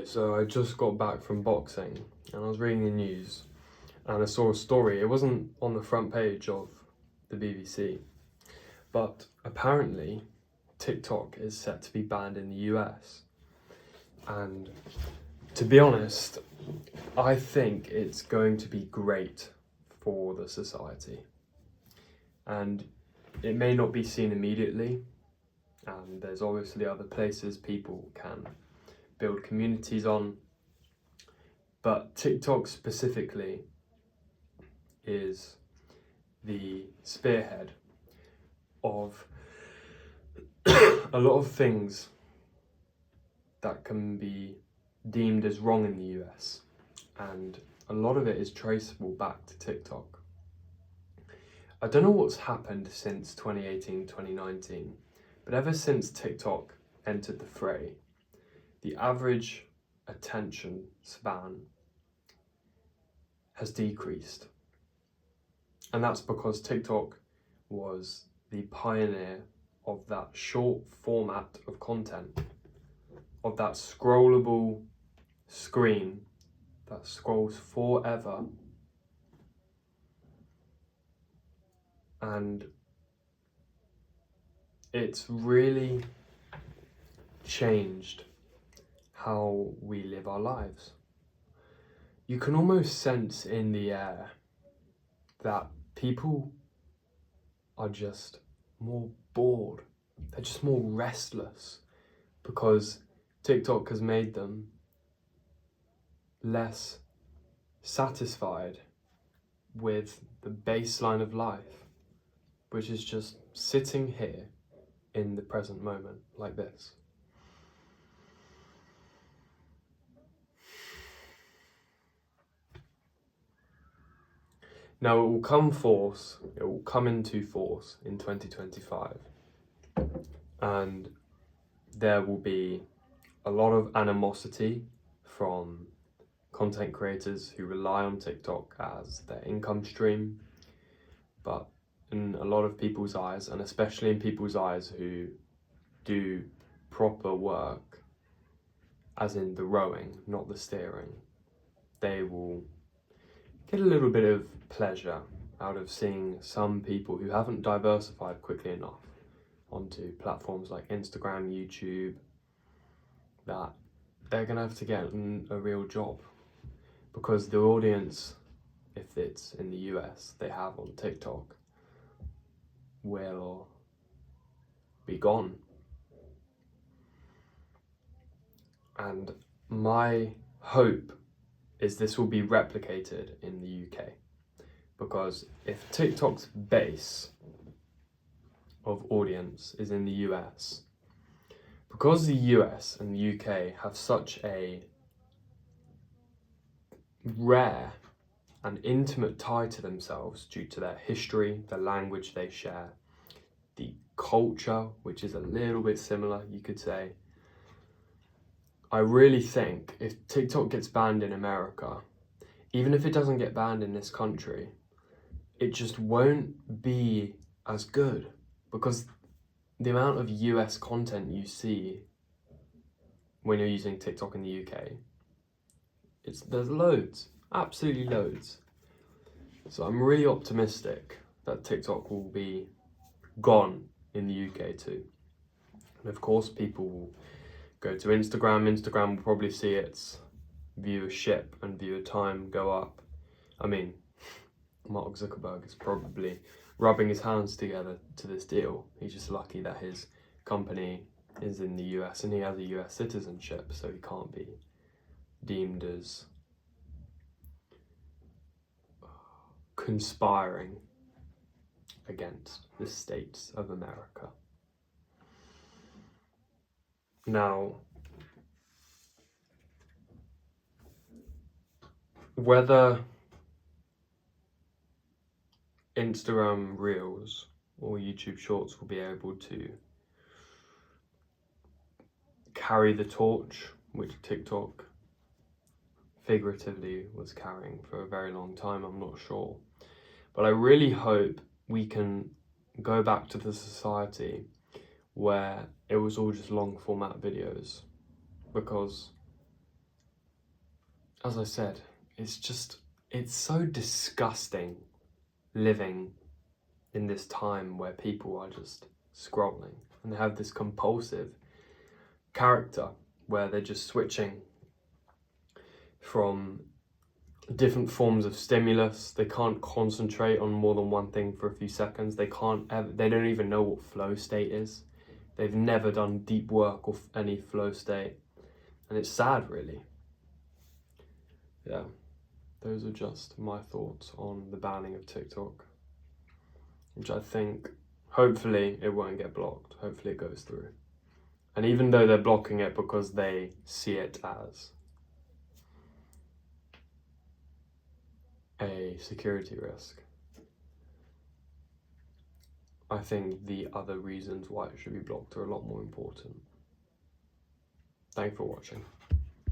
So I just got back from boxing and I was reading the news and I saw a story. It wasn't on the front page of the BBC, but apparently TikTok is set to be banned in the US. And to be honest, I think it's going to be great for the society. And it may not be seen immediately, and there's obviously other places people can build communities on, but TikTok specifically is the spearhead of a lot of things that can be deemed as wrong in the US, and a lot of it is traceable back to TikTok. I don't know what's happened since 2018, 2019, but ever since TikTok entered the fray, the average attention span has decreased. And that's because TikTok was the pioneer of that short format of content, of that scrollable screen that scrolls forever. And it's really changed how we live our lives. You can almost sense in the air that people are just more bored. They're just more restless because TikTok has made them less satisfied with the baseline of life, which is just sitting here in the present moment like this. Now it will come into force in 2025, and there will be a lot of animosity from content creators who rely on TikTok as their income stream, but in a lot of people's eyes, and especially in people's eyes who do proper work, as in the rowing, not the steering, they will get a little bit of pleasure out of seeing some people who haven't diversified quickly enough onto platforms like Instagram, YouTube, that they're gonna have to get a real job, because the audience, if it's in the US, they have on TikTok will be gone. And my hope is this will be replicated in the UK, because if TikTok's base of audience is in the US, because the US and the UK have such a rare and intimate tie to themselves due to their history, the language they share, the culture, which is a little bit similar, you could say, I really think if TikTok gets banned in America, even if it doesn't get banned in this country, it just won't be as good, because the amount of US content you see when you're using TikTok in the UK, there's loads, absolutely loads. So I'm really optimistic that TikTok will be gone in the UK too. And of course people will go to Instagram. Instagram will probably see its viewership and viewer time go up. I mean, Mark Zuckerberg is probably rubbing his hands together to this deal. He's just lucky that his company is in the US and he has a US citizenship, so he can't be deemed as conspiring against the states of America. Now, whether Instagram Reels or YouTube Shorts will be able to carry the torch, which TikTok figuratively was carrying for a very long time, I'm not sure. But I really hope we can go back to the society where it was all just long format videos, because as I said, it's so disgusting living in this time where people are just scrolling and they have this compulsive character where they're just switching from different forms of stimulus. They can't concentrate on more than one thing for a few seconds. They don't even know what flow state is. They've never done deep work or any flow state, and it's sad, really. Yeah, those are just my thoughts on the banning of TikTok, which I think hopefully it won't get blocked. Hopefully it goes through. And even though they're blocking it because they see it as a security risk, I think the other reasons why it should be blocked are a lot more important. Thanks for watching.